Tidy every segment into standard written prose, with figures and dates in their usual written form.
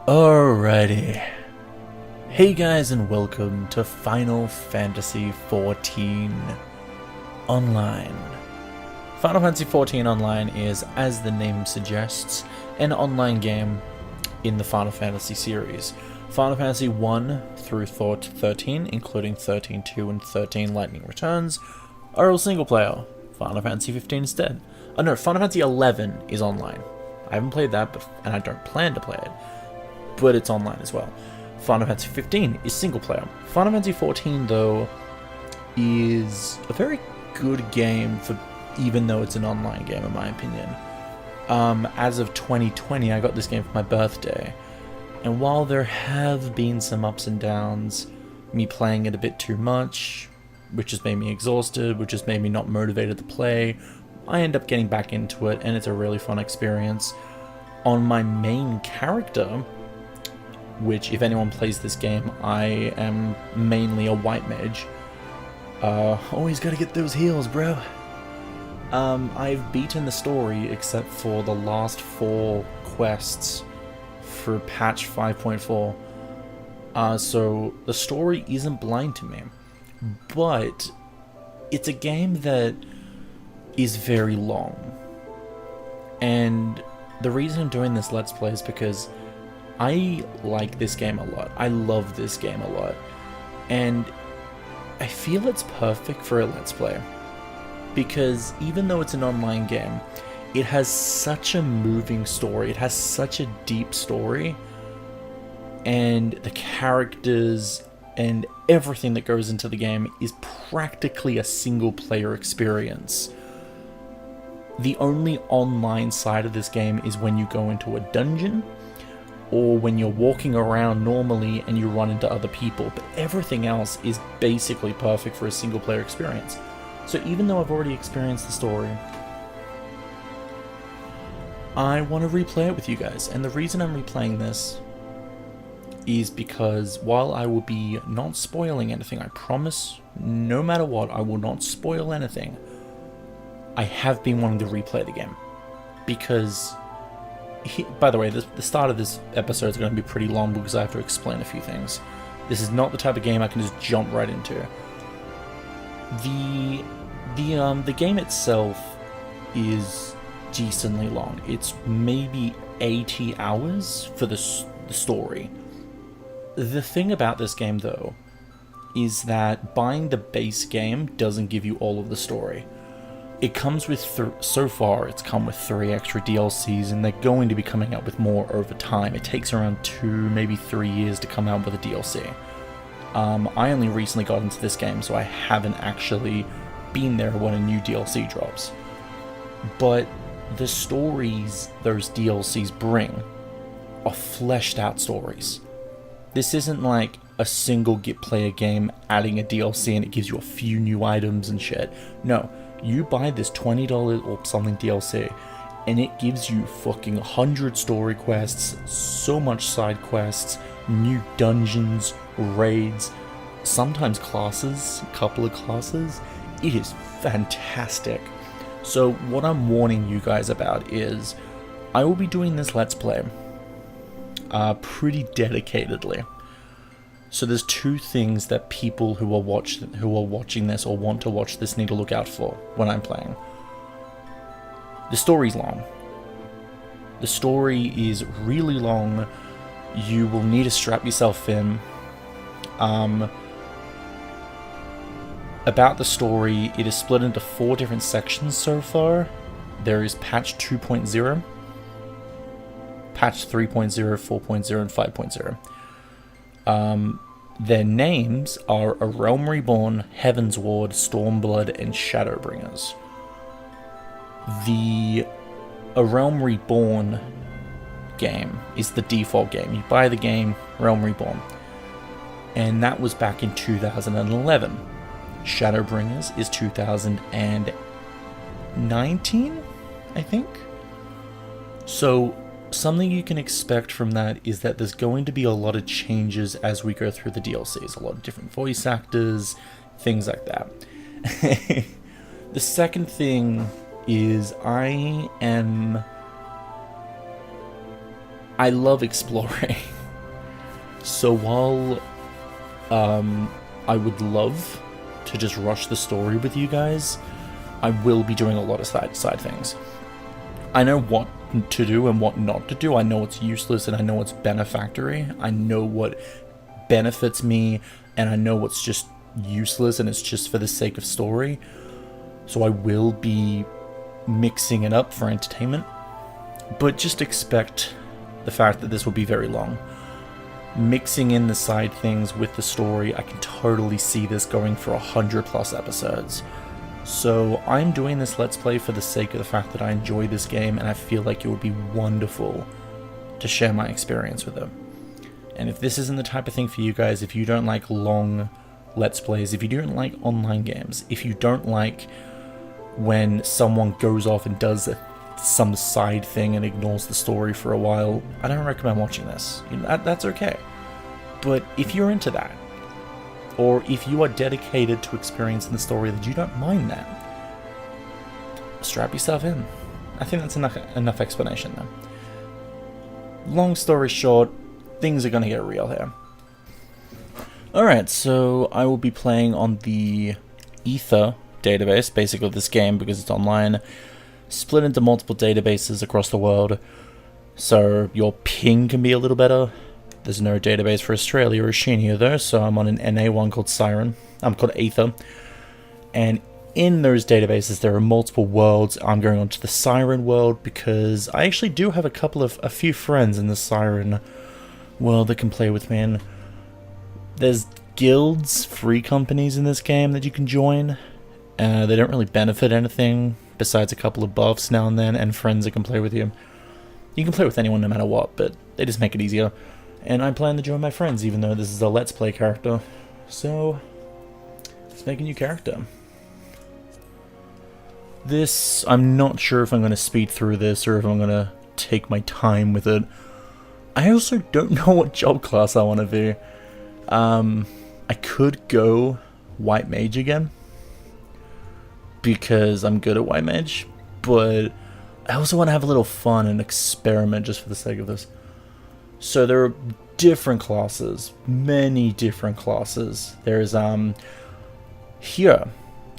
Alrighty. Hey guys, and welcome to Final Fantasy XIV Online. Final Fantasy XIV Online is, as the name suggests, an online game in the Final Fantasy series. Final Fantasy 1 through 13, including 13.2 and 13 Lightning Returns, are all single player. Final Fantasy 15 instead. Oh no, Final Fantasy 11 is online. I haven't played that, and I don't plan to play it, but it's online as well. Final Fantasy 15 is single player. Final Fantasy 14, though, is a very good game, for even though it's an online game, in my opinion. As of 2020, I got this game for my birthday, and while there have been some ups and downs, me playing it a bit too much, which has made me exhausted, which has made me not motivated to play, I end up getting back into it, and it's a really fun experience. On my main character, which, if anyone plays this game, I am mainly a white mage. Always gotta get those heals, bro. I've beaten the story except for the last 4 quests for patch 5.4. So the story isn't blind to me. But it's a game that is very long. And the reason I'm doing this Let's Play is because I like this game a lot. I love this game a lot. And I feel it's perfect for a Let's Play. Because even though it's an online game, it has such a moving story. It has such a deep story. And the characters and everything that goes into the game is practically a single player experience. The only online side of this game is when you go into a dungeon, or when you're walking around normally and you run into other people, but everything else is basically perfect for a single player experience. So even though I've already experienced the story, I want to replay it with you guys. And the reason I'm replaying this is because while I will be not spoiling anything, I promise, no matter what, I will not spoil anything, I have been wanting to replay the game. Because, by the way, the start of this episode is going to be pretty long because I have to explain a few things. This is not the type of game I can just jump right into. The game itself is decently long. It's maybe 80 hours for the story. The thing about this game, though, is that buying the base game doesn't give you all of the story. It comes with, so far, it's come with 3 extra DLCs, and they're going to be coming out with more over time. It takes around 2, maybe 3 years to come out with a DLC. I only recently got into this game, so I haven't actually been there when a new DLC drops. But the stories those DLCs bring are fleshed out stories. This isn't like a single player game adding a DLC and it gives you a few new items and shit. No, you buy this $20 or something DLC and it gives you fucking 100 story quests, so much side quests, new dungeons, raids, sometimes classes, a couple of classes. It is fantastic. So what I'm warning you guys about is I will be doing this Let's Play pretty dedicatedly. So there's 2 things that people who are watching this or want to watch this need to look out for when I'm playing. The story's long. The story is really long. You will need to strap yourself in. About the story, it is split into 4 different sections so far. There is patch 2.0, patch 3.0, 4.0, and 5.0. Their names are A Realm Reborn, Heaven's Ward, Stormblood, and Shadowbringers. The A Realm Reborn game is the default game. You buy the game, Realm Reborn. And that was back in 2011. Shadowbringers is 2019, I think? So something you can expect from that is that there's going to be a lot of changes as we go through the DLCs. A lot of different voice actors, things like that. The second thing is I I love exploring. So while I would love to just rush the story with you guys, I will be doing a lot of side things. I know what to do and what not to do. I know what's useless and I know what's benefactory. I know what benefits me and I know what's just useless and it's just for the sake of story. So I will be mixing it up for entertainment, but just expect the fact that this will be very long. Mixing in the side things with the story, I can totally see this going for 100+ episodes. So I'm doing this Let's Play for the sake of the fact that I enjoy this game and I feel like it would be wonderful to share my experience with them. And if this isn't the type of thing for you guys, if you don't like long Let's Plays, if you don't like online games, if you don't like when someone goes off and does some side thing and ignores the story for a while, I don't recommend watching this. That's okay. But if you're into that, or if you are dedicated to experiencing the story that you don't mind that, strap yourself in. I think that's enough explanation though. Long story short, things are going to get real here. Alright, so I will be playing on the Ether database, basically this game, because it's online, split into multiple databases across the world, so your ping can be a little better. There's no database for Australia or Oceania though, so I'm on an NA one called Siren. I'm called Ether. And in those databases there are multiple worlds. I'm going on to the Siren world because I actually do have a few friends in the Siren world that can play with me. And there's guilds, free companies in this game that you can join. They don't really benefit anything besides a couple of buffs now and then and friends that can play with you. You can play with anyone no matter what, but they just make it easier. And I plan to join my friends, even though this is a Let's Play character. So, let's make a new character. This, I'm not sure if I'm going to speed through this or if I'm going to take my time with it. I also don't know what job class I want to be. I could go White Mage again, because I'm good at White Mage, but I also want to have a little fun and experiment just for the sake of this. So there are different classes, many different classes. There's Here.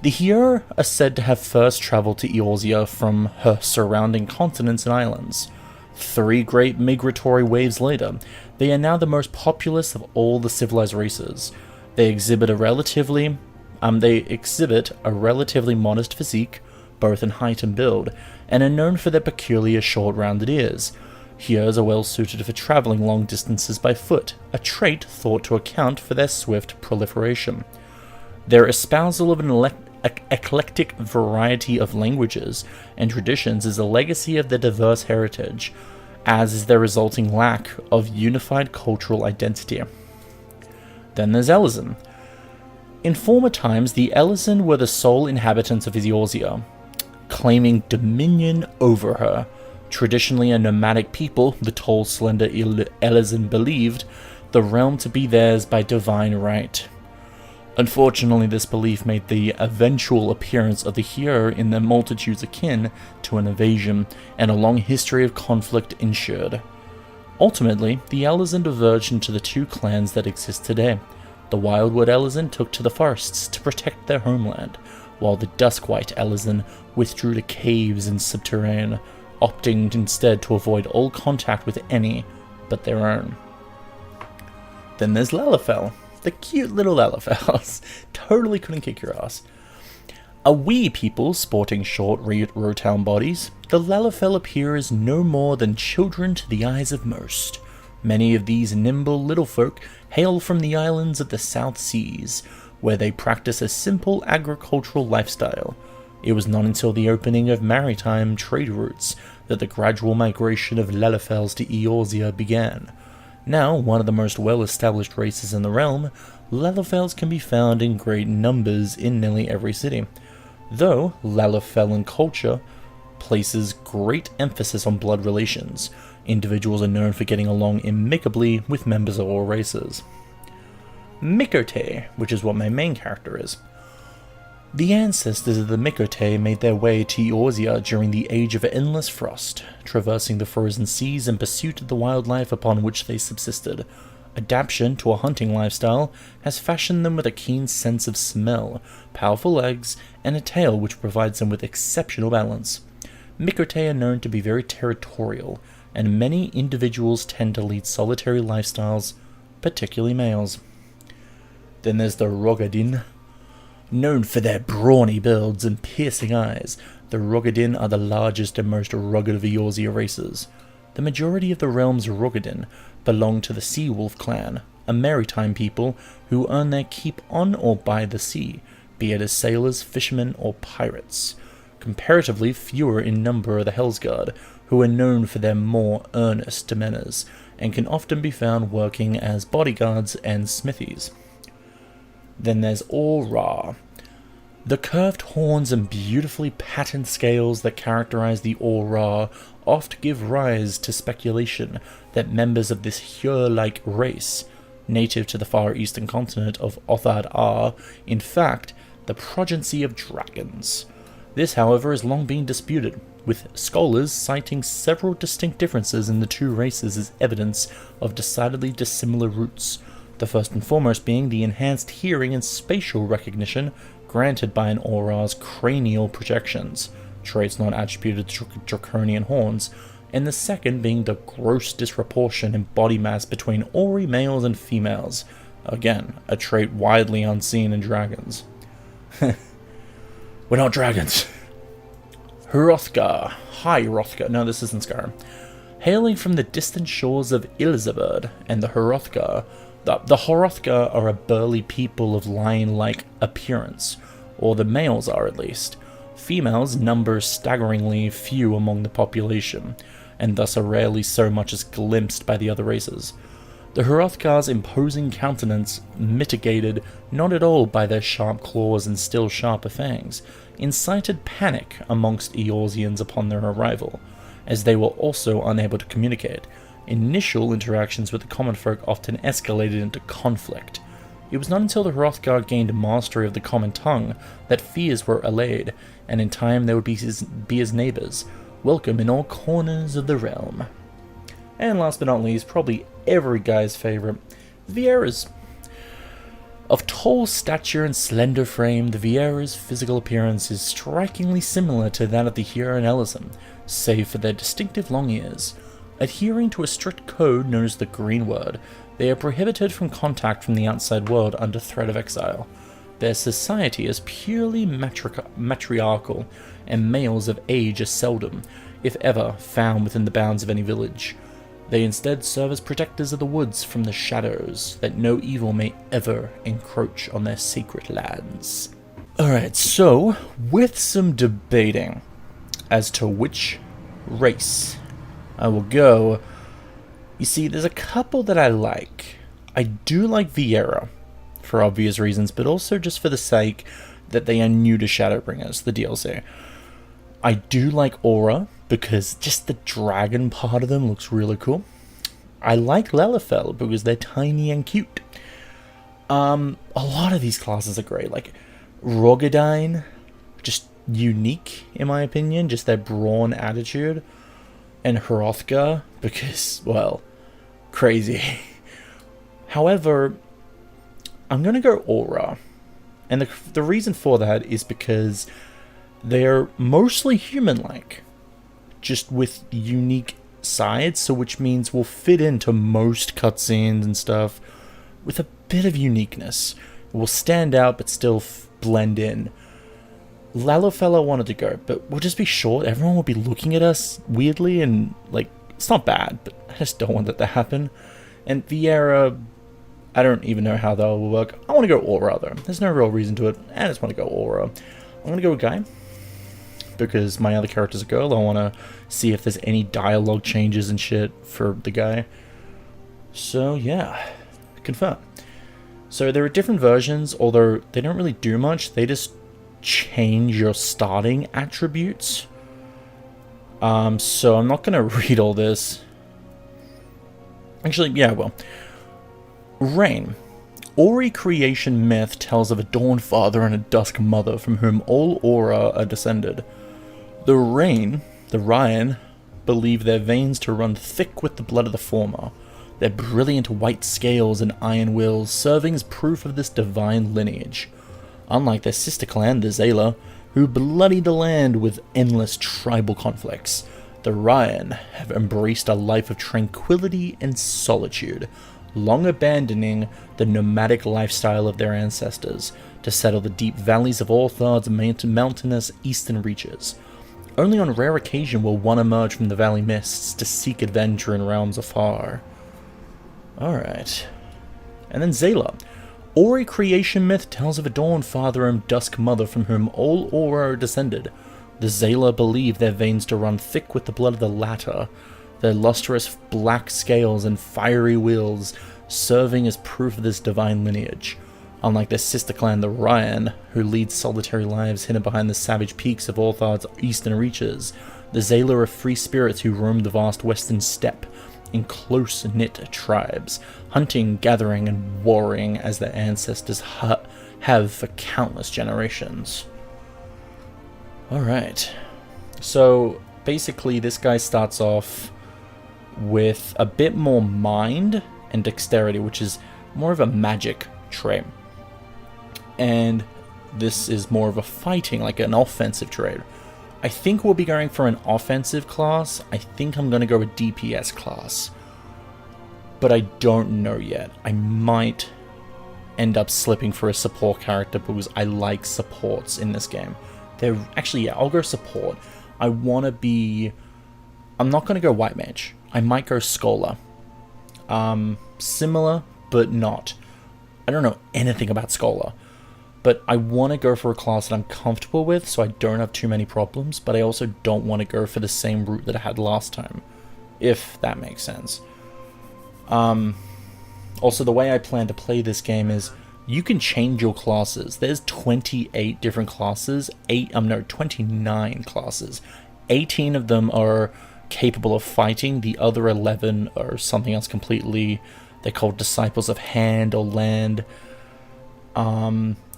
The Here are said to have first traveled to Eorzea from her surrounding continents and islands. 3 great migratory waves later, they are now the most populous of all the civilized races. They exhibit a relatively modest physique, both in height and build, and are known for their peculiar short rounded ears. Here's are well suited for travelling long distances by foot, a trait thought to account for their swift proliferation. Their espousal of an eclectic variety of languages and traditions is a legacy of their diverse heritage, as is their resulting lack of unified cultural identity. Then there's Elezen. In former times, the Elezen were the sole inhabitants of Eorzea, claiming dominion over her. Traditionally a nomadic people, the tall, slender Elezen believed the realm to be theirs by divine right. Unfortunately, this belief made the eventual appearance of the Here in their multitudes akin to an invasion, and a long history of conflict ensued. Ultimately, the Elezen diverged into the 2 clans that exist today. The Wildwood Elezen took to the forests to protect their homeland, while the Duskwhite Elezen withdrew to caves and subterranean, opting instead to avoid all contact with any but their own. Then there's Lalafell, the cute little Lalafels. Totally couldn't kick your ass. A wee people sporting short rotund bodies, the Lalafell appear as no more than children to the eyes of most. Many of these nimble little folk hail from the islands of the South Seas, where they practice a simple agricultural lifestyle. It was not until the opening of maritime trade routes that the gradual migration of Lalafels to Eorzea began. Now one of the most well-established races in the realm, Lalafels can be found in great numbers in nearly every city. Though Lalafellan culture places great emphasis on blood relations, individuals are known for getting along amicably with members of all races. Mikote, which is what my main character is. The ancestors of the Mikote made their way to Eorzea during the Age of Endless Frost, traversing the frozen seas in pursuit of the wildlife upon which they subsisted. Adaptation to a hunting lifestyle has fashioned them with a keen sense of smell, powerful legs, and a tail which provides them with exceptional balance. Mikote are known to be very territorial, and many individuals tend to lead solitary lifestyles, particularly males. Then there's the Rogadin. Known for their brawny builds and piercing eyes, the Rogadin are the largest and most rugged of the Eorzea races. The majority of the realm's Rogadin belong to the Sea Wolf clan, a maritime people who earn their keep on or by the sea, be it as sailors, fishermen, or pirates. Comparatively fewer in number are the Hellsguard, who are known for their more earnest demeanors, and can often be found working as bodyguards and smithies. Then there's Aura. The curved horns and beautifully patterned scales that characterize the Aura oft give rise to speculation that members of this Hyur-like race, native to the far eastern continent of Othad, are, in fact, the progeny of dragons. This, however, has long been disputed, with scholars citing several distinct differences in the two races as evidence of decidedly dissimilar roots, the first and foremost being the enhanced hearing and spatial recognition granted by an aura's cranial projections, traits not attributed to draconian horns, and the second being the gross disproportion in body mass between auri males and females, again, a trait widely unseen in dragons. We're not dragons. Hrothgar. Hi, Hrothgar. No, this isn't Skyrim. Hailing from the distant shores of Ilzaberd and the Hrothgar, the Hrothgar are a burly people of lion-like appearance, or the males are at least. Females number staggeringly few among the population, and thus are rarely so much as glimpsed by the other races. The Hrothgar's imposing countenance, mitigated not at all by their sharp claws and still sharper fangs, incited panic amongst Eorzeans upon their arrival, as they were also unable to communicate. Initial interactions with the common folk often escalated into conflict. It was not until the Hrothgar gained mastery of the common tongue that fears were allayed, and in time they would be his neighbours, welcome in all corners of the realm. And last but not least, probably every guy's favourite, Vieiras. Of tall stature and slender frame, the Vieiras' physical appearance is strikingly similar to that of the Hyur and Ellison, save for their distinctive long ears. Adhering to a strict code known as the Green Word, they are prohibited from contact from the outside world under threat of exile. Their society is purely matriarchal, and males of age are seldom, if ever, found within the bounds of any village. They instead serve as protectors of the woods from the shadows, that no evil may ever encroach on their sacred lands. Alright, so, with some debating as to which race I will go, you see, there's a couple that I like. I do like Viera, for obvious reasons, but also just for the sake that they are new to Shadowbringers, the DLC. I do like Aura, because just the dragon part of them looks really cool. I like Lalafell, because they're tiny and cute. A lot of these classes are great, like Rogadine, just unique, in my opinion, just their brawn attitude. And Hrothgar, because, well, crazy. However, I'm going to go Aura. And the reason for that is because they're mostly human-like, just with unique sides, so which means will fit into most cutscenes and stuff with a bit of uniqueness. It will stand out but still blend in. Lalafell wanted to go, but we'll just be short. Everyone will be looking at us weirdly, and, like, it's not bad, but I just don't want that to happen. And Viera, I don't even know how that will work. I want to go Aura, though. There's no real reason to it. I just want to go Aura. I'm going to go with Guy, because my other character's a girl. I want to see if there's any dialogue changes and shit for the guy. So, yeah. Confirm. So, there are different versions, although they don't really do much. They just change your starting attributes. So I'm not going to read all this. Actually, yeah, well. Rain. Ori creation myth tells of a dawn father and a dusk mother from whom all Aura are descended. The Ryan, believe their veins to run thick with the blood of the former, their brilliant white scales and iron wills serving as proof of this divine lineage. Unlike their sister clan, the Zayla, who bloodied the land with endless tribal conflicts, the Ryan have embraced a life of tranquility and solitude, long abandoning the nomadic lifestyle of their ancestors to settle the deep valleys of Orthod's mountainous eastern reaches. Only on rare occasion will one emerge from the valley mists to seek adventure in realms afar. Alright. And then Zayla. Ori creation myth tells of a dawn father and dusk mother from whom all Aura are descended. The Zayla believe their veins to run thick with the blood of the latter, their lustrous black scales and fiery wheels serving as proof of this divine lineage. Unlike their sister clan, the Ryan, who lead solitary lives hidden behind the savage peaks of Orthod's eastern reaches, the Zayla are free spirits who roam the vast western steppe in close-knit tribes, hunting, gathering, and warring as their ancestors have for countless generations. Alright, so basically this guy starts off with a bit more mind and dexterity, which is more of a magic trait. And this is more of a fighting, like an offensive trait. I think we'll be going for an offensive class. I think I'm going to go with DPS class. But I don't know yet. I might end up slipping for a support character because I like supports in this game. They're actually, yeah, I'll go support. I want to be... I'm not going to go White Mage. I might go Scholar. Similar, but not. I don't know anything about Scholar. But I want to go for a class that I'm comfortable with so I don't have too many problems, but I also don't want to go for the same route that I had last time, if that makes sense. Also, the way I plan to play this game is you can change your classes. There's 28 different classes, 29 classes. 18 of them are capable of fighting, the other 11 are something else completely. They're called Disciples of Hand or Land.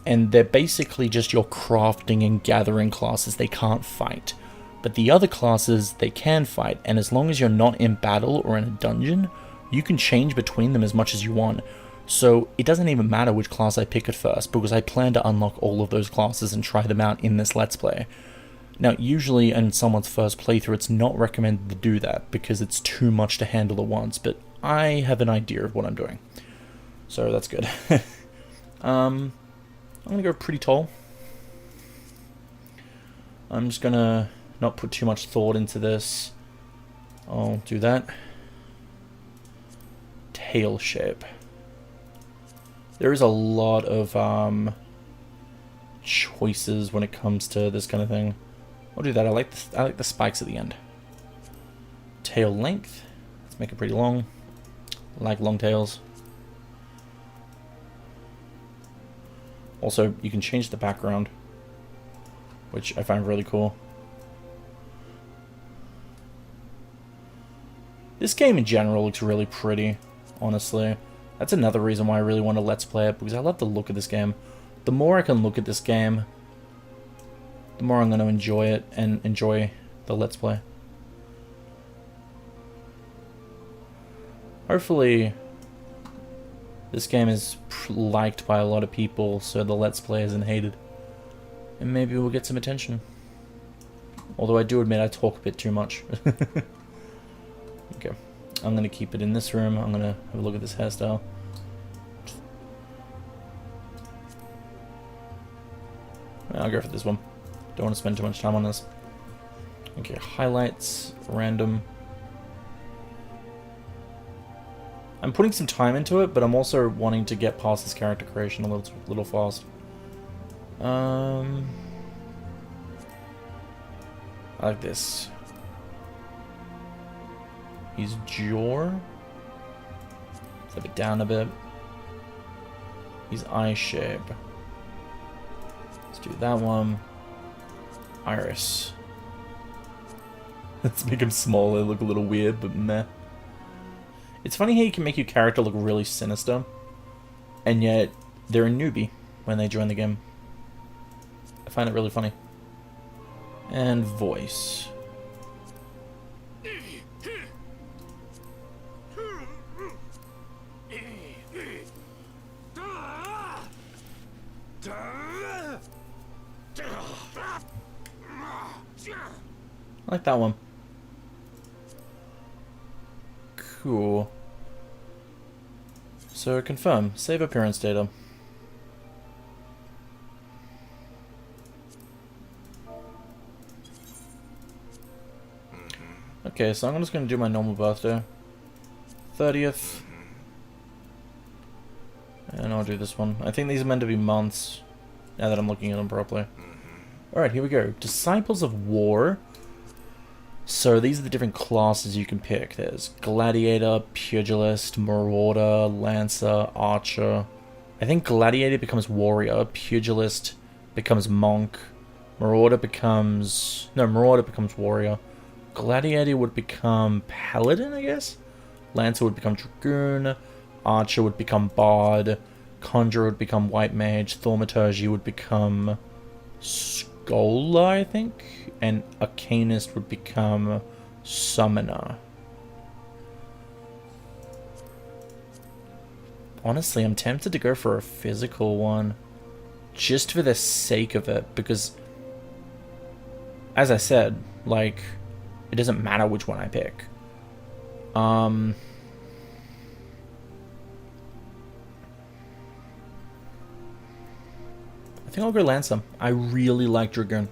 And they're basically just your crafting and gathering classes. They can't fight. But the other classes, they can fight, and as long as you're not in battle or in a dungeon, you can change between them as much as you want. So it doesn't even matter which class I pick at first, because I plan to unlock all of those classes and try them out in this Let's Play. Now, usually in someone's first playthrough, it's not recommended to do that, because it's too much to handle at once, but I have an idea of what I'm doing. So that's good. I'm going to go pretty tall. I'm just going to not put too much thought into this. I'll do that. Tail shape. There is a lot of choices when it comes to this kind of thing. I'll do that. I like the spikes at the end. Tail length. Let's make it pretty long. I like long tails. Also, you can change the background, which I find really cool. This game in general looks really pretty, honestly. That's another reason why I really want to Let's Play it, because I love the look of this game. The more I can look at this game, the more I'm going to enjoy it and enjoy the Let's Play. Hopefully, this game is liked by a lot of people, so the Let's Play isn't hated. And maybe we'll get some attention. Although I do admit I talk a bit too much. Okay. I'm going to keep it in this room. I'm going to have a look at this hairstyle. I'll go for this one. Don't want to spend too much time on this. Okay, highlights, random. I'm putting some time into it, but I'm also wanting to get past this character creation a little fast. I like this. His jaw. Flip it down a bit. His eye shape. Let's do that one. Iris. Let's make him smaller, look a little weird, but meh. It's funny how you can make your character look really sinister. and yet they're a newbie when they join the game. I find it really funny. And voice. I like that one. Cool. So confirm. Save appearance data. Okay, so I'm just going to do my normal birthday. 30th. And I'll do this one. I think these are meant to be months, now that I'm looking at them properly. Alright, here we go. Disciples of War. So these are the different classes you can pick. There's Gladiator, Pugilist, Marauder, Lancer, Archer. I think Gladiator becomes Warrior, Pugilist becomes Monk, Marauder becomes Warrior. Gladiator would become Paladin, I guess? Lancer would become Dragoon, Archer would become Bard, Conjurer would become White Mage, Thaumaturgy would become Scholar, I think, and Arcanist would become Summoner. Honestly, I'm tempted to go for a physical one, just for the sake of it, because, as I said, like, it doesn't matter which one I pick. I think I'll go Lancer. I really like Dragoon.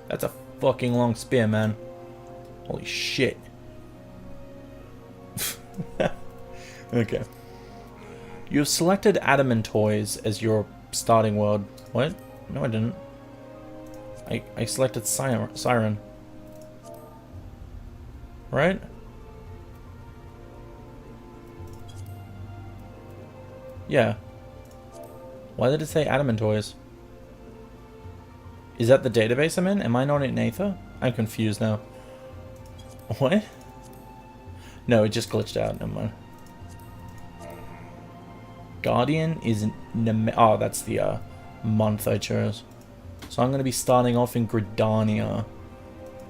That's a fucking long spear, man. Holy shit. Okay. You have selected Adamantoise as your starting world. What? No, I didn't. I selected Siren. Right? Yeah. Why did it say Adamantoise? Is that the database I'm in? Am I not in Aether? I'm confused now. What? No, it just glitched out. Never mind. Guardian is... Oh, that's the month I chose. So I'm going to be starting off in Gridania.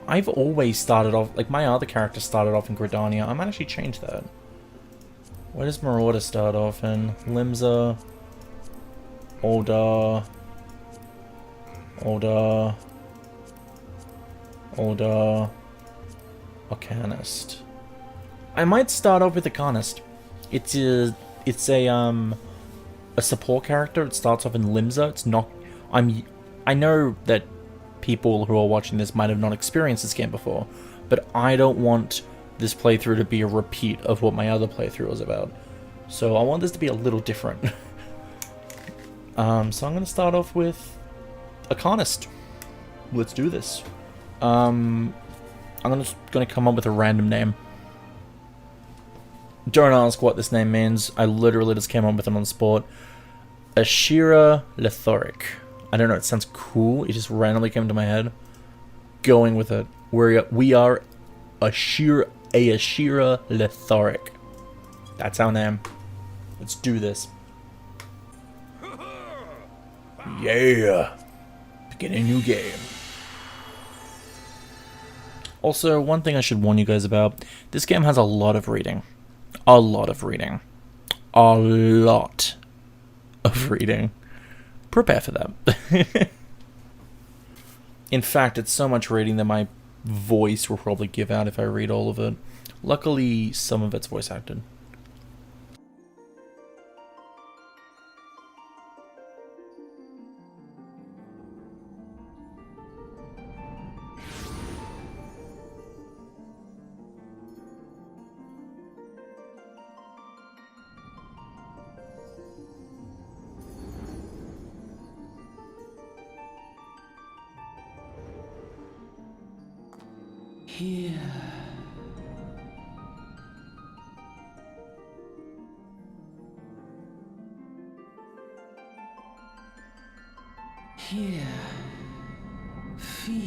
I've always started off... Like, my other character started off in Gridania. I might actually change that. Where does Marauder start off in? Limsa... Older... Arcanist. I might start off with Arcanist. It's a support character. It starts off in Limsa. It's not... I know that people who are watching this might have not experienced this game before, but I don't want this playthrough to be a repeat of what my other playthrough was about. So I want this to be a little different. So I'm going to start off with Arcanist. Let's do this. I'm going to come up with a random name. Don't ask what this name means. I literally just came up with it on the spot. Ashira Lethoric. I don't know, it sounds cool. It just randomly came to my head. Going with it. We are Ashira Lethoric. That's our name. Let's do this. Yeah. Begin a new game. Also, one thing I should warn you guys about. This game has a lot of reading. A lot of reading. A lot of reading. Prepare for that. In fact, it's so much reading that my voice will probably give out if I read all of it. Luckily, some of it's voice acted. Here. Here. Feel.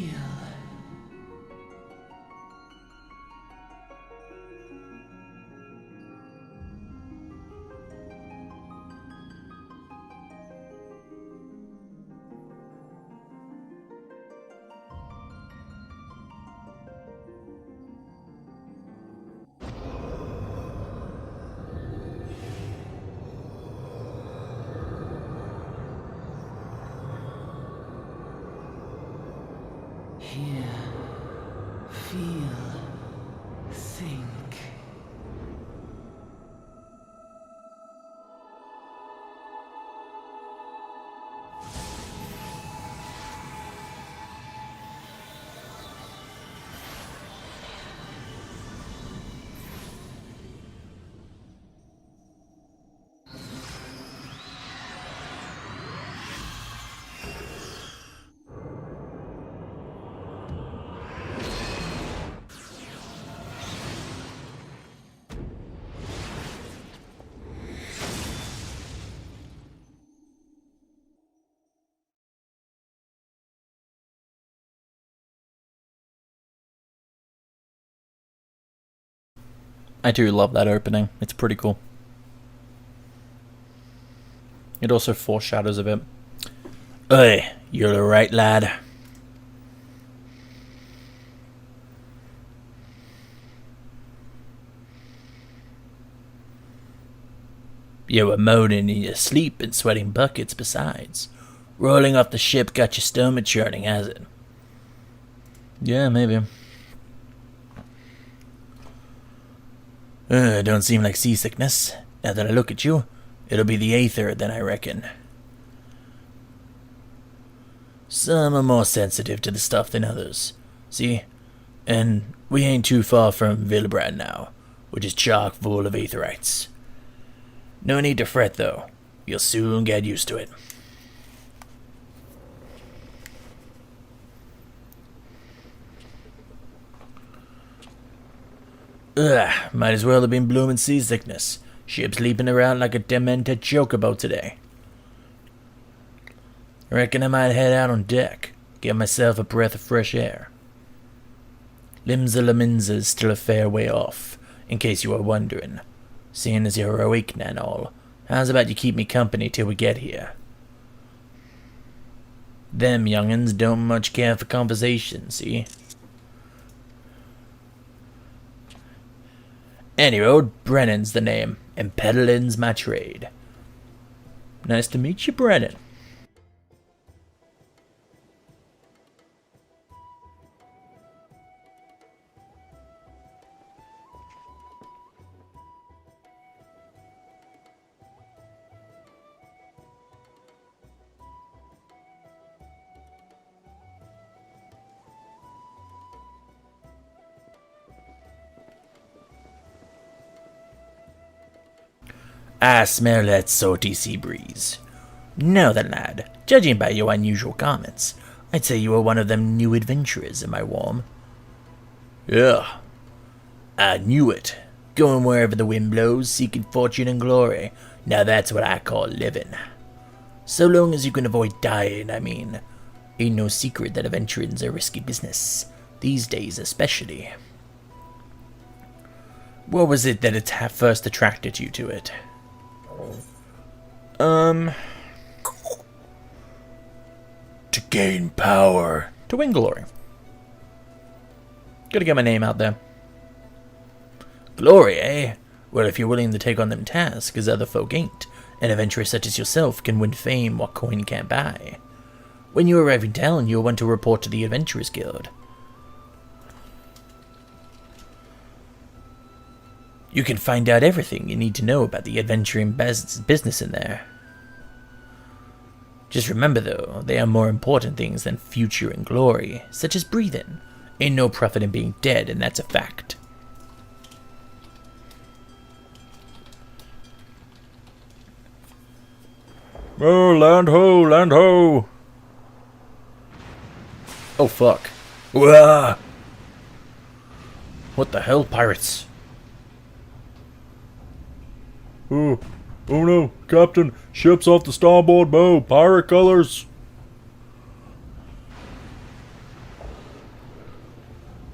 hear, feel, think. I do love that opening. It's pretty cool. It also foreshadows a bit. Oi, you're the right lad. You were moaning in your sleep and sweating buckets besides. Rolling off the ship got your stomach churning, has it? Yeah, maybe. Don't seem like seasickness. Now that I look at you, it'll be the aether then, I reckon. Some are more sensitive to the stuff than others. See? And we ain't too far from Villebrand now, which is chock full of aetherites. No need to fret, though. You'll soon get used to it. Ugh, might as well have been blooming seasickness. Ship's leaping around like a demented chocobo today. Reckon I might head out on deck, get myself a breath of fresh air. Limsa Laminza's still a fair way off, in case you were wondering. Seeing as you're awake and all, how's about you keep me company till we get here? Them young'uns don't much care for conversation, see? Any road, Brennan's the name, and peddling's my trade. Nice to meet you, Brennan. I smell that salty sea breeze. Now then, lad, judging by your unusual garments, I'd say you are one of them new adventurers, am I warm? Yeah, I knew it. Going wherever the wind blows, seeking fortune and glory. Now that's what I call living. So long as you can avoid dying, I mean. Ain't no secret that adventuring's a risky business. These days especially. What was it that first attracted you to it? To gain power. To win glory. Gotta get my name out there. Glory, eh? Well, if you're willing to take on them tasks, as other folk ain't, an adventurer such as yourself can win fame what coin can't buy. When you arrive in town, you'll want to report to the Adventurers Guild. You can find out everything you need to know about the adventuring business in there. Just remember, though, they are more important things than future and glory, such as breathing. Ain't no profit in being dead, and that's a fact. Oh, land ho, land ho! Oh, fuck. Wah! What the hell, pirates? Oh no, Captain, ship's off the starboard bow, pirate colors.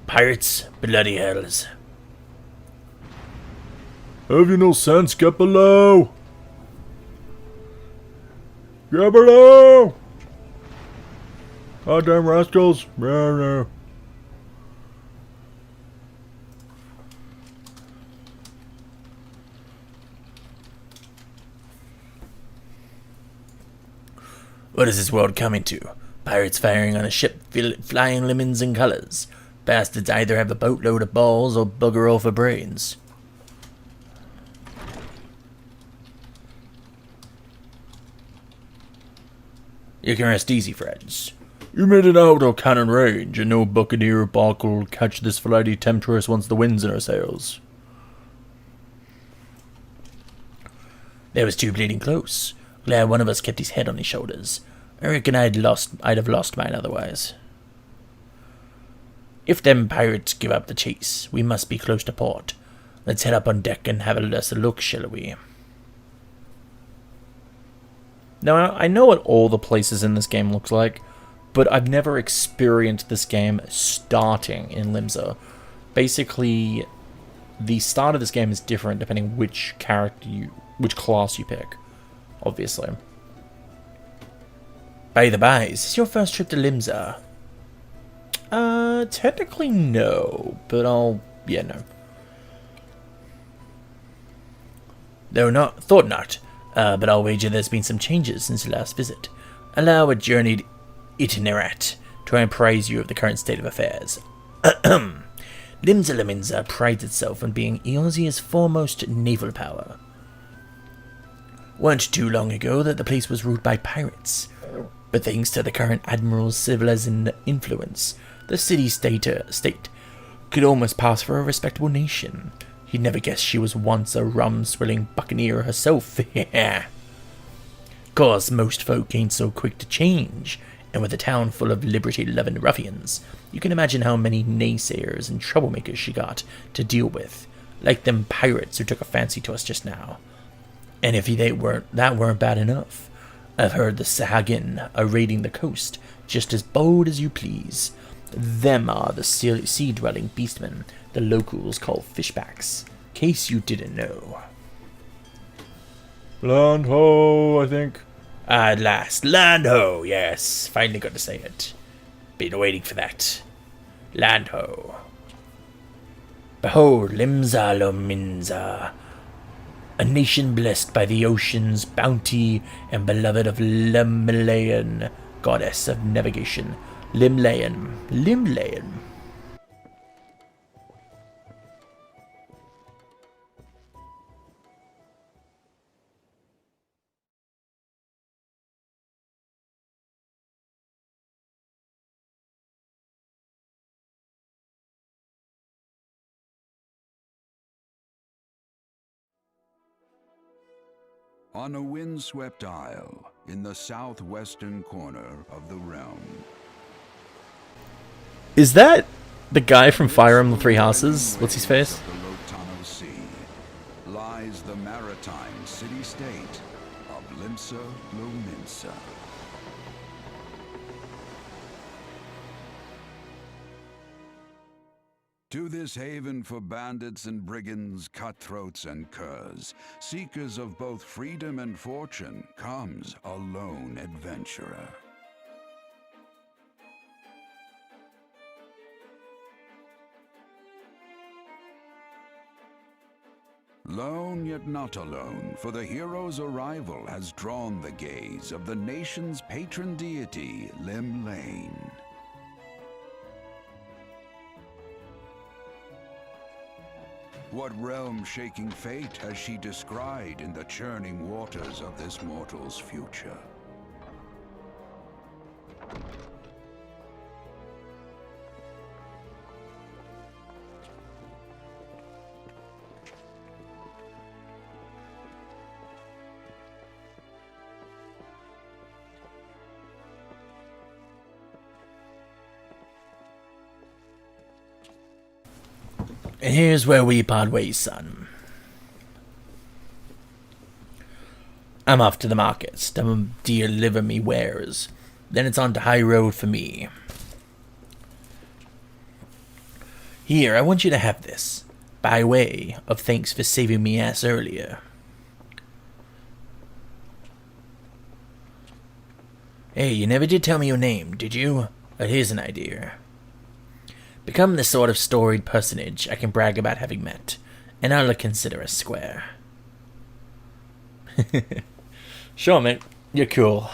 Pirates, bloody hells. Have you no sense? Get below! Get below! Goddamn rascals! No. What is this world coming to? Pirates firing on a ship flying lemons and colours. Bastards either have a boatload of balls or bugger all for brains. You can rest easy, friends. You made it out of cannon range, and no buccaneer or bark will catch this flighty temptress once the wind's in her sails. That was too bleeding close. Glad one of us kept his head on his shoulders. I reckon I'd have lost mine otherwise. If them pirates give up the chase, we must be close to port. Let's head up on deck and have a lesser look, shall we? Now, I know what all the places in this game looks like, but I've never experienced this game starting in Limsa. Basically, the start of this game is different depending which class you pick, obviously. By the by, is this your first trip to Limsa? Technically no, but no. Thought not, but I'll wager there's been some changes since your last visit. Allow a journeyed itinerant to apprise you of the current state of affairs. Limsa prides itself on being Eorzea's foremost naval power. Weren't too long ago that the place was ruled by pirates, but thanks to the current admiral's civilizing influence, the city-state could almost pass for a respectable nation. You'd never guess she was once a rum-swilling buccaneer herself. Course, most folk ain't so quick to change, and with a town full of liberty-loving ruffians, you can imagine how many naysayers and troublemakers she got to deal with, like them pirates who took a fancy to us just now. And if that weren't bad enough, I've heard the Sahagin are raiding the coast, just as bold as you please. Them are the sea-dwelling beastmen the locals call fishbacks. Case you didn't know. Land ho, I think. At last, land ho, yes. Finally got to say it. Been waiting for that. Land ho. Behold, Limsa Lominsa, a nation blessed by the ocean's bounty and beloved of Limlayan, goddess of navigation. Limlayan. On a windswept isle in the southwestern corner of the realm. Is that the guy from Fire Emblem Three Houses? What's his face? The Lotano Sea lies the maritime city-state of Limsa Lominsa. To this haven for bandits and brigands, cutthroats and curs, seekers of both freedom and fortune, comes a lone adventurer. Lone yet not alone, for the hero's arrival has drawn the gaze of the nation's patron deity, Limlayan. What realm-shaking fate has she descried in the churning waters of this mortal's future? And here's where we part ways, son. I'm off to the markets to deliver me wares. Then it's on to high road for me. Here, I want you to have this, by way of thanks for saving me ass earlier. Hey, you never did tell me your name, did you? But here's an idea. Become the sort of storied personage I can brag about having met, and I'll consider us square. Sure, mate. You're cool.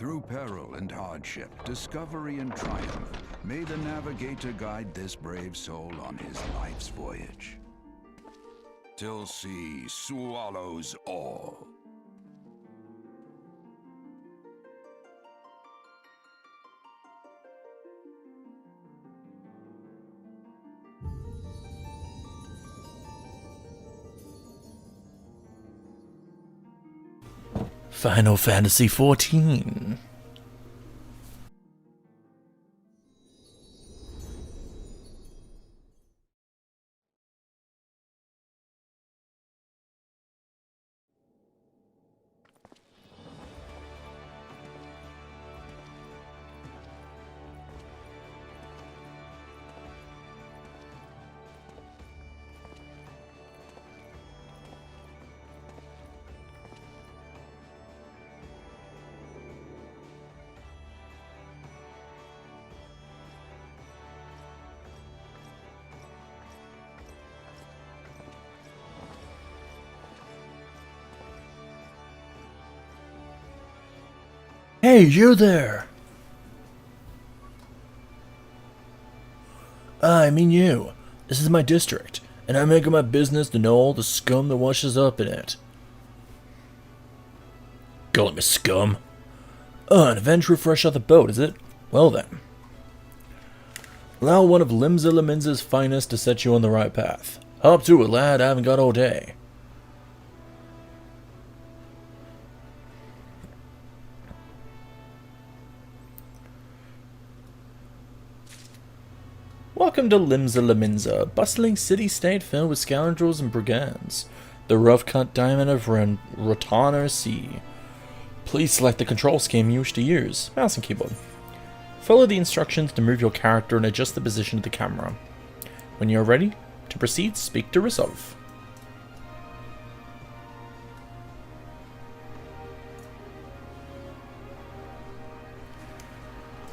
Through peril and hardship, discovery and triumph, may the navigator guide this brave soul on his life's voyage. Till sea swallows all. Final Fantasy XIV. Hey, you there! I mean you. This is my district, and I make it my business to know all the scum that washes up in it. Calling me scum? An adventurer fresh off the boat, is it? Well then. Allow one of Limsa Laminza's finest to set you on the right path. Hop to it, lad, I haven't got all day. Welcome to Limsa Laminza, a bustling city-state filled with scoundrels and brigands. The rough-cut diamond of Rotana Sea. Please select the control scheme you wish to use. Mouse and keyboard. Follow the instructions to move your character and adjust the position of the camera. When you are ready to proceed, speak to resolve.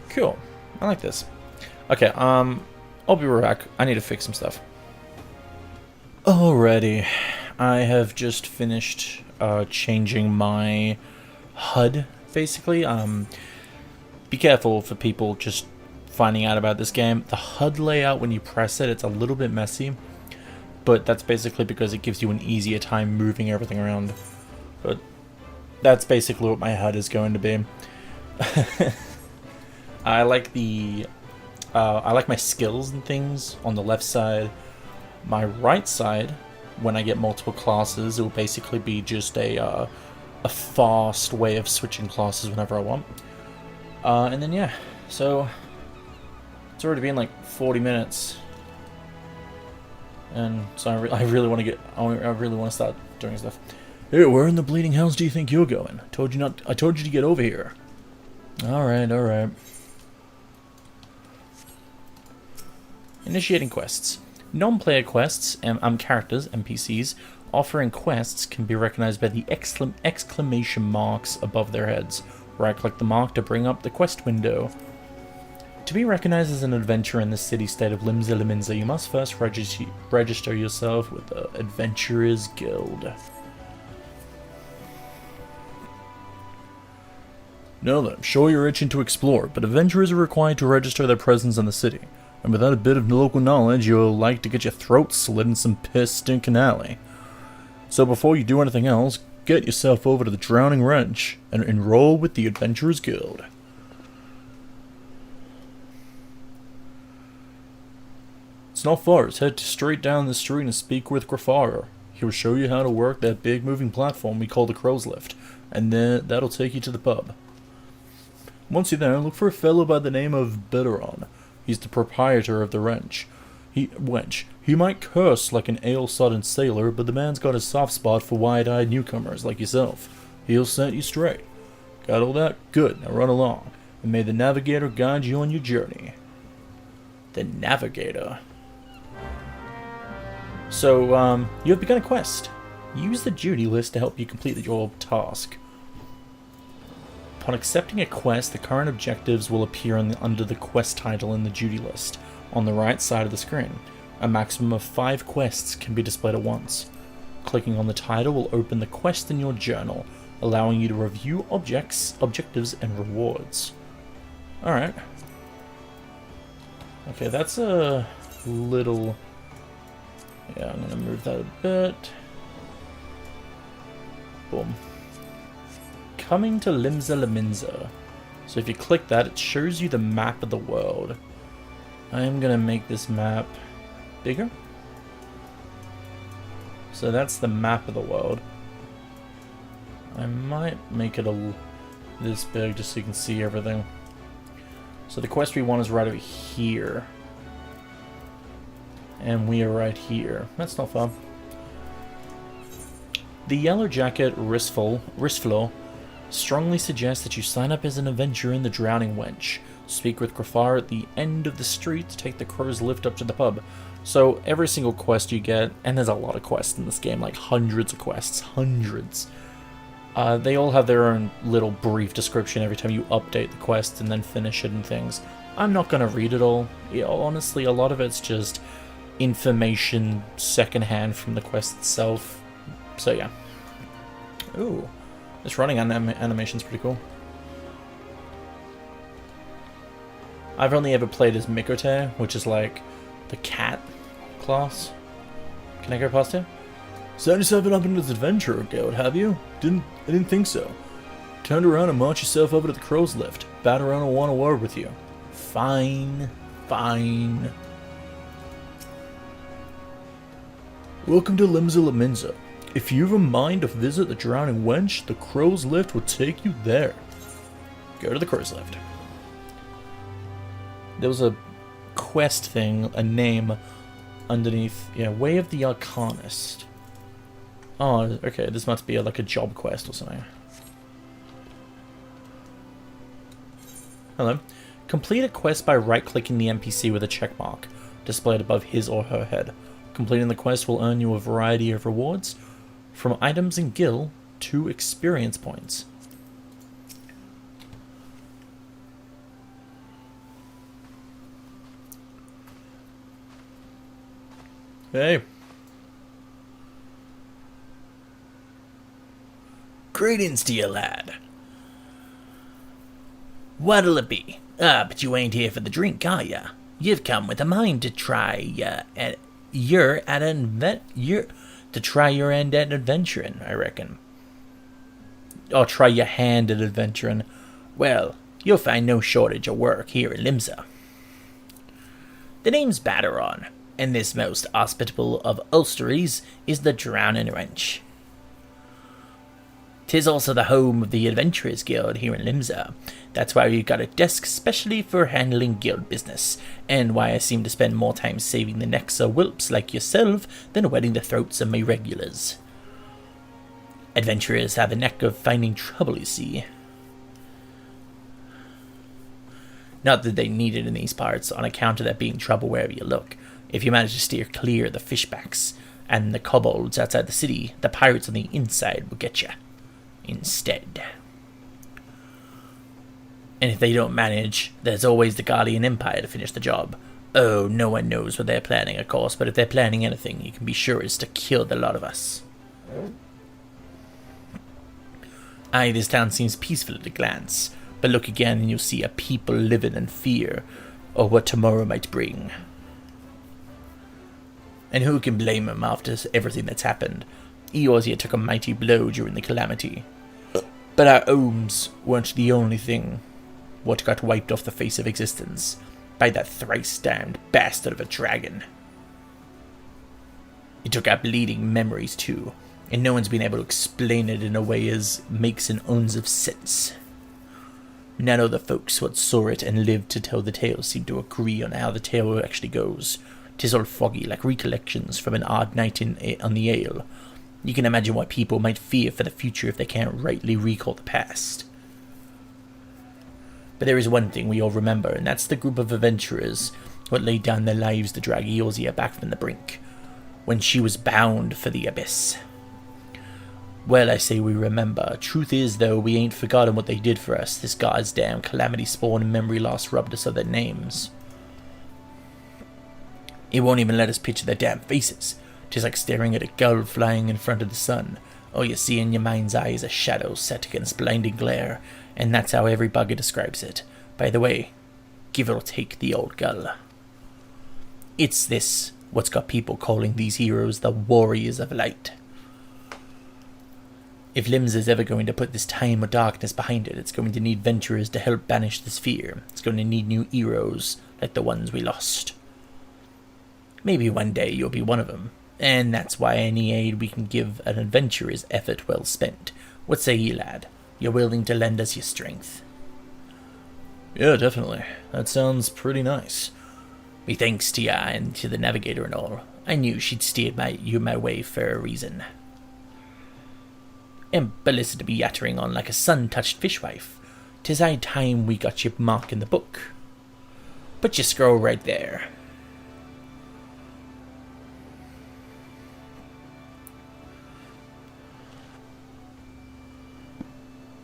Cool. I like this. Okay, I'll be right back. I need to fix some stuff. Alrighty. I have just finished changing my HUD, basically. Be careful for people just finding out about this game. The HUD layout, when you press it, it's a little bit messy. But that's basically because it gives you an easier time moving everything around. But that's basically what my HUD is going to be. I like my skills and things on the left side. My right side, when I get multiple classes, it will basically be just a fast way of switching classes whenever I want. And then yeah, so it's already been like 40 minutes, and so I really want to get. I really want to start doing stuff. Hey, where in the bleeding hells do you think you're going? I told you to get over here. All right. Initiating quests. Non-player quests, characters, NPCs, offering quests can be recognized by the exclamation marks above their heads. Right-click the mark to bring up the quest window. To be recognized as an adventurer in the city-state of Limsa Laminza, you must first register yourself with the Adventurers Guild. Now then, sure you're itching to explore, but adventurers are required to register their presence in the city. And without a bit of local knowledge, you'll like to get your throat slit in some piss-stinking alley. So before you do anything else, get yourself over to the Drowning Wrench and enroll with the Adventurers Guild. It's not far, just head straight down the street and speak with Grafara. He'll show you how to work that big moving platform we call the Crow's Lift, and then that'll take you to the pub. Once you're there, look for a fellow by the name of Bitteron. He's the proprietor of the wrench. He might curse like an ale-sodden sailor, but the man's got a soft spot for wide-eyed newcomers like yourself. He'll set you straight. Got all that? Good, now run along, and may the Navigator guide you on your journey. The Navigator. So, you have begun a quest. Use the duty list to help you complete your task. Upon accepting a quest, the current objectives will appear under the quest title in the duty list, on the right side of the screen. A maximum of 5 quests can be displayed at once. Clicking on the title will open the quest in your journal. allowing you to review objectives, and rewards. Alright. Okay, that's a little... Yeah, I'm going to move that a bit. Boom. Coming to Limsa Laminza. So if you click that, it shows you the map of the world. I am going to make this map bigger. So that's the map of the world. I might make it this big just so you can see everything. So the quest we want is right over here. And we are right here. That's not fun. The Yellow Jacket Risflo strongly suggests that you sign up as an adventurer in the Drowning Wench. Speak with Grafar at the end of the street to take the crow's lift up to the pub. So every single quest you get, and there's a lot of quests in this game, like hundreds of quests, hundreds. They all have their own little brief description every time you update the quest and then finish it and things. I'm not going to read it all. Yeah, honestly, a lot of it's just information secondhand from the quest itself. So yeah. Ooh, this running animation's pretty cool. I've only ever played as Mikote, which is like the cat class. Can I go past him? Signed yourself up into this adventurer guild, have you? I didn't think so. Turned around and marched yourself over to the crow's lift. Bat around and want a word with you. Fine. Fine. Welcome to Limsa Laminza. If you've a mind to visit the Drowning Wench, the crow's lift will take you there. Go to the crow's lift. There was a quest thing, a name underneath, yeah, Way of the Arcanist. Oh, okay, this must be like a job quest or something. Hello. Complete a quest by right-clicking the NPC with a checkmark, displayed above his or her head. Completing the quest will earn you a variety of rewards, from items and gil to experience points. Hey. Greetings to you, lad. What'll it be? But you ain't here for the drink, are ya? You've come with a mind to try your hand at adventuring, I reckon. Or try your hand at adventuring. Well, you'll find no shortage of work here in Limsa. The name's Batteron, and this most hospitable of Ulsteries is the Drowning Wench. 'Tis also the home of the Adventurers Guild here in Limsa. That's why we've got a desk specially for handling guild business, and why I seem to spend more time saving the necks of whelps like yourself than wetting the throats of my regulars. Adventurers have a knack of finding trouble, you see. Not that they need it in these parts, on account of there being trouble wherever you look. If you manage to steer clear of the fishbacks and the kobolds outside the city, the pirates on the inside will get you instead. And if they don't manage, there's always the Garlean Empire to finish the job. Oh, no one knows what they're planning, of course, but if they're planning anything, you can be sure it's to kill the lot of us. Aye, this town seems peaceful at a glance, but look again and you'll see a people living in fear, or what tomorrow might bring. And who can blame him after everything that's happened? Eorzea took a mighty blow during the calamity. But our ohms weren't the only thing what got wiped off the face of existence by that thrice-damned bastard of a dragon. It took our bleeding memories too, and no one's been able to explain it in a way as makes an ounce of sense. None of the folks what saw it and lived to tell the tale seem to agree on how the tale actually goes. 'Tis all foggy, like recollections from an odd night on the ale. You can imagine why people might fear for the future if they can't rightly recall the past. But there is one thing we all remember, and that's the group of adventurers what laid down their lives to drag Eorzea back from the brink, when she was bound for the abyss. Well, I say we remember. Truth is, though, we ain't forgotten what they did for us. This goddamn calamity spawn and memory loss robbed us of their names. It won't even let us picture their damn faces. 'Tis like staring at a gull flying in front of the sun. All you see in your mind's eye is a shadow set against blinding glare, and that's how every bugger describes it. By the way, give or take the old gull. It's this what's got people calling these heroes the Warriors of Light. If Limbs is ever going to put this time of darkness behind it, it's going to need venturers to help banish this fear. It's going to need new heroes like the ones we lost. Maybe one day you'll be one of them, and that's why any aid we can give an adventurer is effort well spent. What say ye, lad? You're willing to lend us your strength? Yeah, definitely. That sounds pretty nice. Me thanks to ya and to the navigator and all. I knew she'd steered you my way for a reason. And Ballista to be yattering on like a sun-touched fishwife. 'Tis high time we got your mark in the book. Put your scroll right there.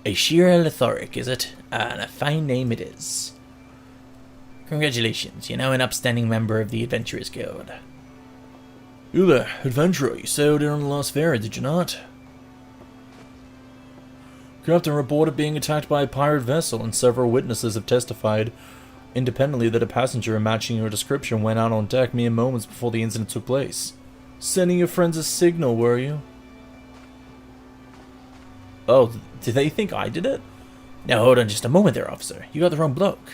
Ashira Lethoric, is it? And a fine name it is. Congratulations, you're now an upstanding member of the Adventurers Guild. You there, adventurer. You sailed in on the last ferry, did you not? Captain reported being attacked by a pirate vessel, and several witnesses have testified independently that a passenger matching your description went out on deck mere moments before the incident took place. Sending your friends a signal, were you? Oh, do they think I did it? Now hold on just a moment there, officer. You got the wrong bloke.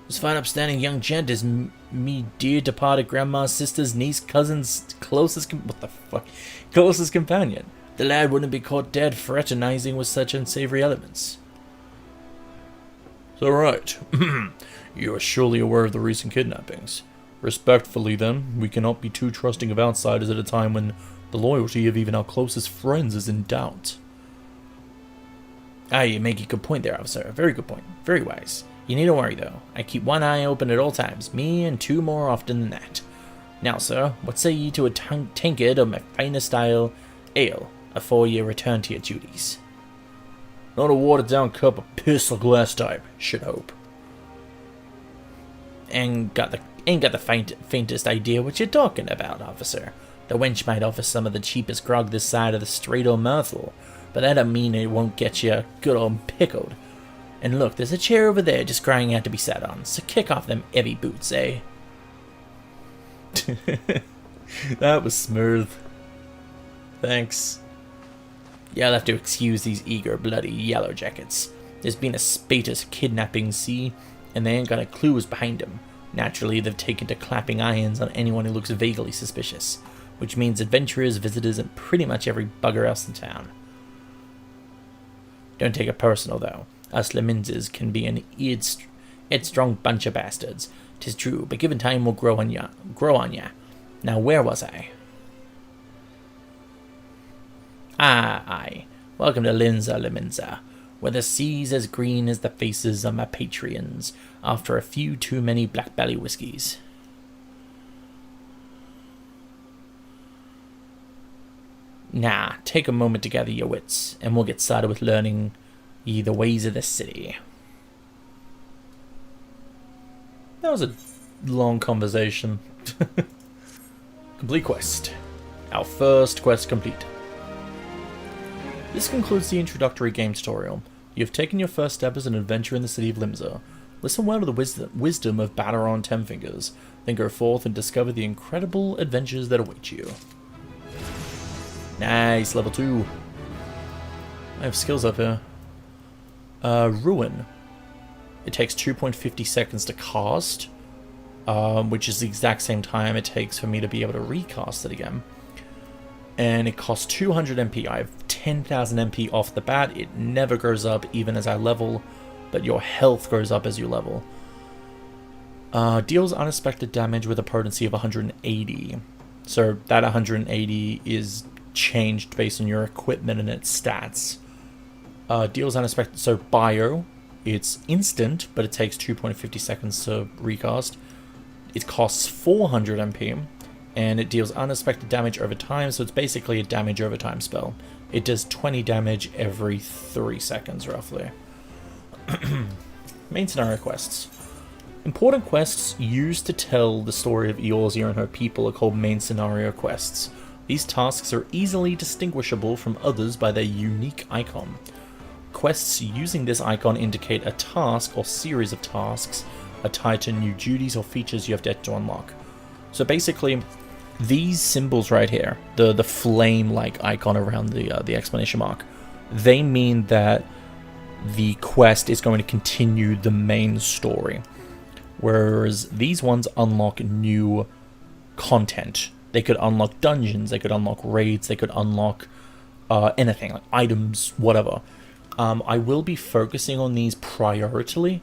This fine upstanding young gent is me dear departed grandma's sister's niece cousin's closest companion. The lad wouldn't be caught dead fraternizing with such unsavory elements. So right. You are surely aware of the recent kidnappings. Respectfully then, we cannot be too trusting of outsiders at a time when the loyalty of even our closest friends is in doubt. Ah, you make a good point there, officer. Very good point. Very wise. You needn't worry, though. I keep one eye open at all times. Me and two more often than that. Now, sir, what say ye to a tankard of my finest style ale afore you return to your duties? Not a watered-down cup of pistol glass type, should hope. Ain't got the faintest idea what you're talking about, officer. The wench might offer some of the cheapest grog this side of the Strait o' Myrtle, but that don't mean it won't get you good old pickled. And look, there's a chair over there just crying out to be sat on, so kick off them heavy boots, eh? That was smooth. Thanks. You'll have to excuse these eager, bloody yellow jackets. There's been a spate of kidnapping, see, and they ain't got a clue who's behind them. Naturally, they've taken to clapping irons on anyone who looks vaguely suspicious, which means adventurers, visitors, and pretty much every bugger else in town. Don't take it personal, though. Us Leminses can be an headstrong bunch of bastards. 'Tis true, but given time will grow on ya. Now, where was I? Aye. Welcome to Leminsa, where the sea's as green as the faces of my Patreons, after a few too many Black Belly whiskies. Nah, take a moment to gather your wits, and we'll get started with learning ye the ways of the city. That was a long conversation. Complete quest. Our first quest complete. This concludes the introductory game tutorial. You have taken your first step as an adventurer in the city of Limsa. Listen well to the wisdom of Badaron Tenfingers, then go forth and discover the incredible adventures that await you. Nice, level 2. I have skills up here. Ruin. It takes 2.50 seconds to cast, which is the exact same time it takes for me to be able to recast it again. And it costs 200 MP. I have 10,000 MP off the bat. It never goes up even as I level, but your health goes up as you level. Deals unexpected damage with a potency of 180. So that 180 is changed based on your equipment and its stats. Deals unexpected, so bio, it's instant, but it takes 2.50 seconds to recast. It costs 400 MP, and it deals unexpected damage over time, so it's basically a damage over time spell. It does 20 damage every 3 seconds, roughly. Main scenario quests. Important quests used to tell the story of Eorzea and her people are called main scenario quests. These tasks are easily distinguishable from others by their unique icon. Quests using this icon indicate a task or series of tasks are tied to new duties or features you have yet to unlock. So basically, these symbols right here, the flame-like icon around the exclamation mark, they mean that the quest is going to continue the main story. Whereas these ones unlock new content. They could unlock dungeons, they could unlock raids, they could unlock anything, like items, whatever. I will be focusing on these priorly.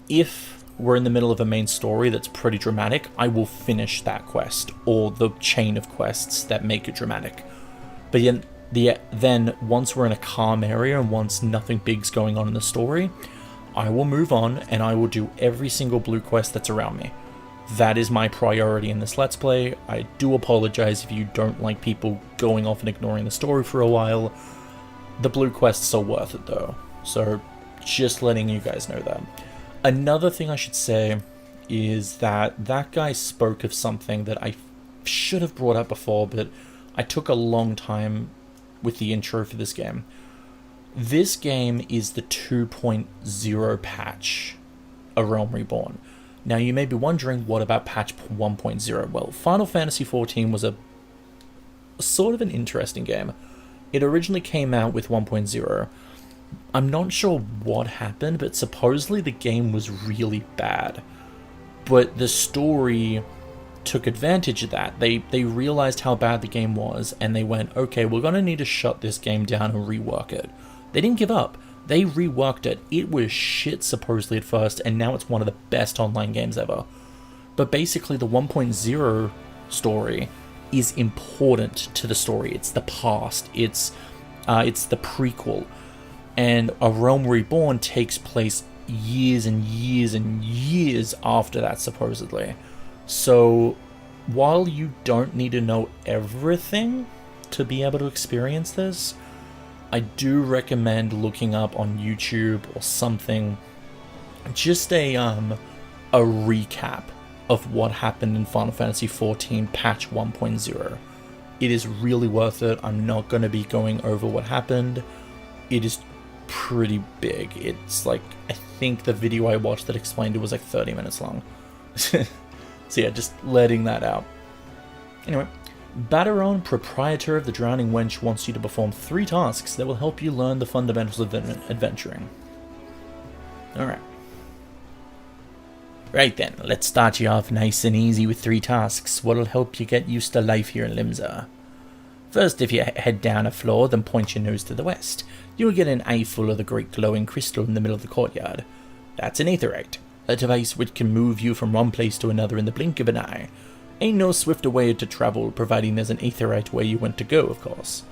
If we're in the middle of a main story that's pretty dramatic, I will finish that quest, or the chain of quests that make it dramatic. But then once we're in a calm area, and once nothing big's going on in the story, I will move on, and I will do every single blue quest that's around me. That is my priority in this Let's Play. I do apologize if you don't like people going off and ignoring the story for a while. The blue quests are worth it though, so just letting you guys know that. Another thing I should say is that guy spoke of something that I should have brought up before, but I took a long time with the intro for this game. This game is the 2.0 patch of Realm Reborn. Now you may be wondering, what about patch 1.0? Well, Final Fantasy XIV was a sort of an interesting game. It originally came out with 1.0. I'm not sure what happened, but supposedly the game was really bad. But the story took advantage of that. They realized how bad the game was, and they went, okay, we're going to need to shut this game down and rework it. They didn't give up. They reworked it. It was shit supposedly at first, and now it's one of the best online games ever. But basically the 1.0 story is important to the story. It's the past. It's the prequel. And A Realm Reborn takes place years and years and years after that, supposedly. So while you don't need to know everything to be able to experience this, I do recommend looking up on YouTube or something just a recap of what happened in Final Fantasy XIV patch 1.0. It is really worth it. I'm not going to be going over what happened. It is pretty big. It's like, I think the video I watched that explained it was like 30 minutes long. So yeah, just letting that out. Anyway, Baderon, proprietor of the Drowning Wench, wants you to perform 3 tasks that will help you learn the fundamentals of adventuring. Alright. Right then, let's start you off nice and easy with 3 tasks, what'll help you get used to life here in Limsa. First, if you head down a floor, then point your nose to the west, you'll get an eyeful of the great glowing crystal in the middle of the courtyard. That's an aetherite, a device which can move you from one place to another in the blink of an eye. Ain't no swifter way to travel, providing there's an aetherite where you want to go, of course.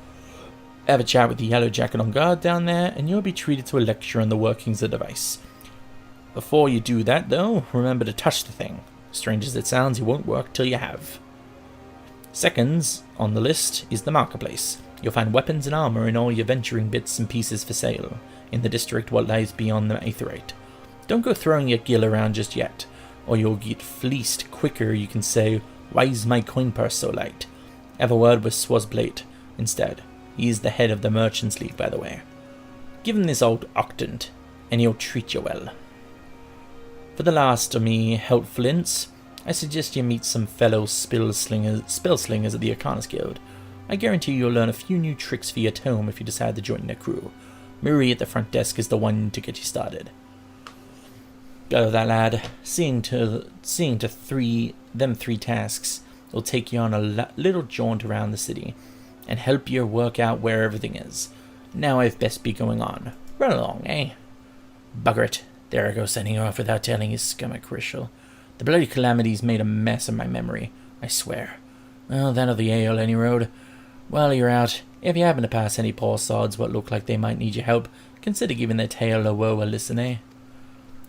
Have a chat with the yellow jacket on guard down there, and you'll be treated to a lecture on the workings of the device. Before you do that, though, remember to touch the thing. Strange as it sounds, it won't work till you have. Seconds on the list is the marketplace. You'll find weapons and armor and all your venturing bits and pieces for sale, in the district what lies beyond the aetherite. Don't go throwing your gear around just yet, or you'll get fleeced quicker. You can say, "Why's my coin purse so light?" Have a word with Swazblade instead. He is the head of the Merchants League, by the way. Give him this old octant, and he'll treat you well. For the last of me helpful hints, I suggest you meet some fellow spell slingers at the Arcanist Guild. I guarantee you'll learn a few new tricks for your tome if you decide to join their crew. Marie at the front desk is the one to get you started. Go that lad. Seeing to 3 tasks will take you on a little jaunt around the city and help you work out where everything is. Now I've best be going on. Run along, eh? Bugger it. There I go, sending you off without telling his stomach, Rishel. The bloody calamity's made a mess of my memory, I swear. Well, that or the ale, any road. While you're out, if you happen to pass any poor sods what look like they might need your help, consider giving their tale of woe a listen, eh?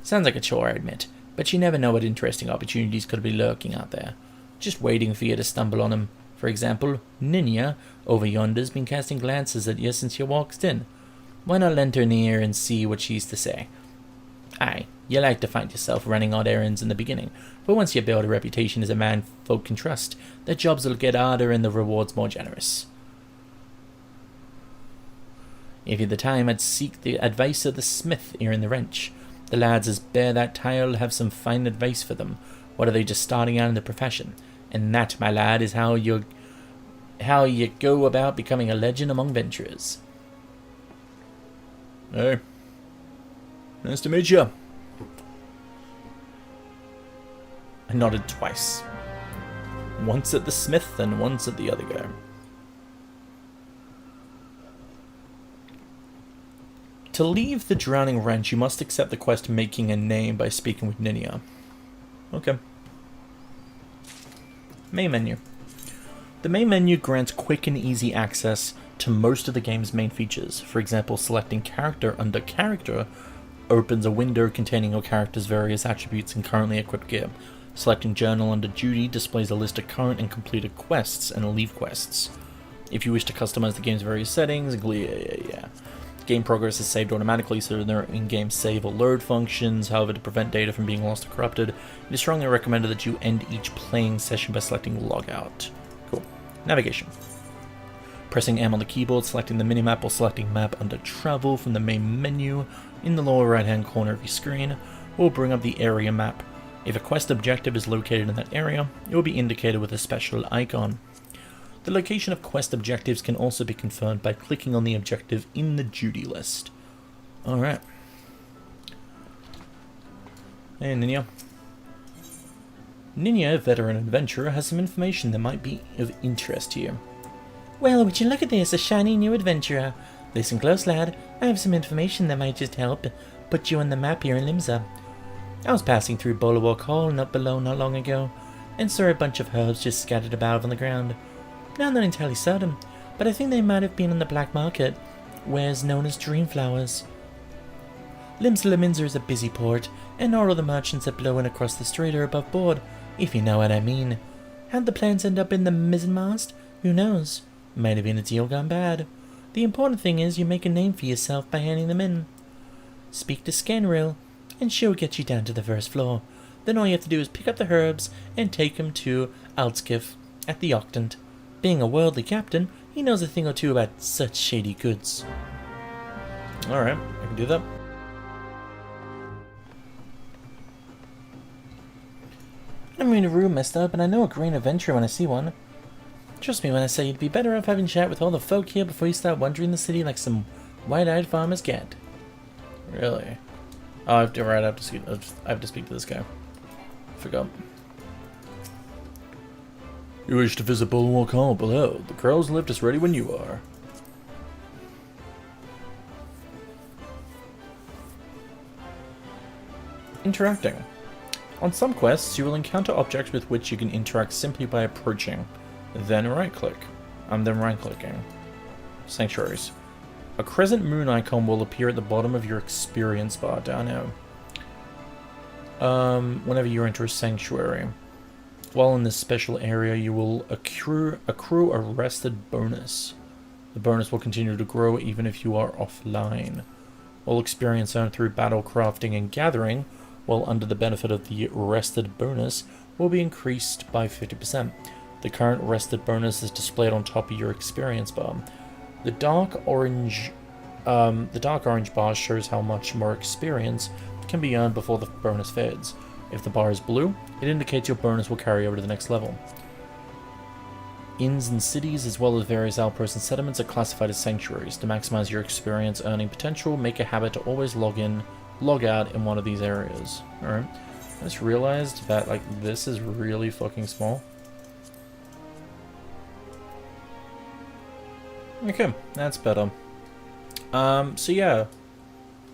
Sounds like a chore, I admit, but you never know what interesting opportunities could be lurking out there. Just waiting for you to stumble on them. For example, Ninya, over yonder's been casting glances at you since you walked in. Why not lend her an ear and see what she's to say? Aye, You like to find yourself running odd errands in the beginning, but once you build a reputation as a man folk can trust, the jobs will get harder and the rewards more generous. If you'd the time, I'd seek the advice of the smith here in the wrench. The lads as bear that tile have some fine advice for them. What are they just starting out in the profession? And that, my lad, is how you go about becoming a legend among venturers. Hey. Nice to meet you. I nodded twice. Once at the smith and once at the other guy. To leave the drowning wrench, you must accept the quest making a name by speaking with Ninia. Okay. Main menu. The main menu grants quick and easy access to most of the game's main features. For example, selecting character under character opens a window containing your character's various attributes and currently equipped gear. Selecting journal under duty displays a list of current and completed quests and leave quests. If you wish to customize the game's various settings, game progress is saved automatically, so there are in-game save or load functions. However, to prevent data from being lost or corrupted, it is strongly recommended that you end each playing session by selecting logout. Cool. Navigation. Pressing M on the keyboard, selecting the minimap, or selecting map under travel from the main menu in the lower right hand corner of your screen will bring up the area map. If a quest objective is located in that area, it will be indicated with a special icon. The location of quest objectives can also be confirmed by clicking on the objective in the duty list. Alright. Hey, Ninia. Ninia, a veteran adventurer, has some information that might be of interest to you. Well, would you look at this, a shiny new adventurer. Listen close, lad. I have some information that might just help put you on the map here in Limsa. I was passing through Bulwark Hall and up below not long ago, and saw a bunch of herbs just scattered about on the ground. Now I'm not entirely certain, but I think they might have been on the black market, wares known as dream flowers. Limsa is a busy port, and all of the merchants that blow in across the strait are above board, if you know what I mean. How'd the plans end up in the mizzenmast? Who knows? Might have been a deal gone bad. The important thing is you make a name for yourself by handing them in. Speak to Scanril, and she'll get you down to the first floor. Then all you have to do is pick up the herbs and take them to Altskiff at the Octant. Being a worldly captain, he knows a thing or two about such shady goods. Alright, I can do that. I don't mean to rude, mister, but I know a green adventurer when I see one. Trust me when I say you'd be better off having chat with all the folk here before you start wandering the city like some white-eyed farmer's cat. Really? Oh, I have to speak to this guy. Forgot. You wish to visit Bulwark Hall below. The crow's lift is ready when you are. Interacting. On some quests, you will encounter objects with which you can interact simply by approaching, then right-click. Then right-clicking. Sanctuaries. A crescent moon icon will appear at the bottom of your experience bar down here. Whenever you enter a sanctuary. While in this special area, you will accrue a rested bonus. The bonus will continue to grow even if you are offline. All experience earned through battle crafting and gathering, while under the benefit of the rested bonus, will be increased by 50%. The current rested bonus is displayed on top of your experience bar. The dark orange bar shows how much more experience can be earned before the bonus fades. If the bar is blue, it indicates your bonus will carry over to the next level. Inns and cities, as well as various outposts and settlements, are classified as sanctuaries. To maximize your experience earning potential, make a habit to always log out in one of these areas. Alright. I just realized that, like, this is really fucking small. Okay, that's better. So yeah,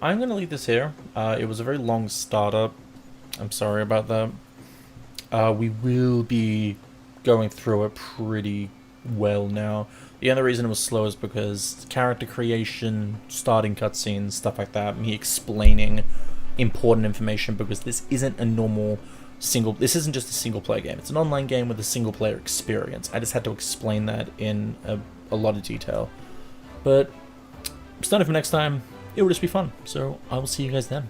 I'm gonna leave this here. It was a very long startup. I'm sorry about that. We will be going through it pretty well now. The other reason it was slow is because character creation, starting cutscenes, stuff like that, me explaining important information, because this isn't a normal this isn't just a single player game. It's an online game with a single player experience. I just had to explain that in a lot of detail. But starting from next time, it will just be fun. So I will see you guys then.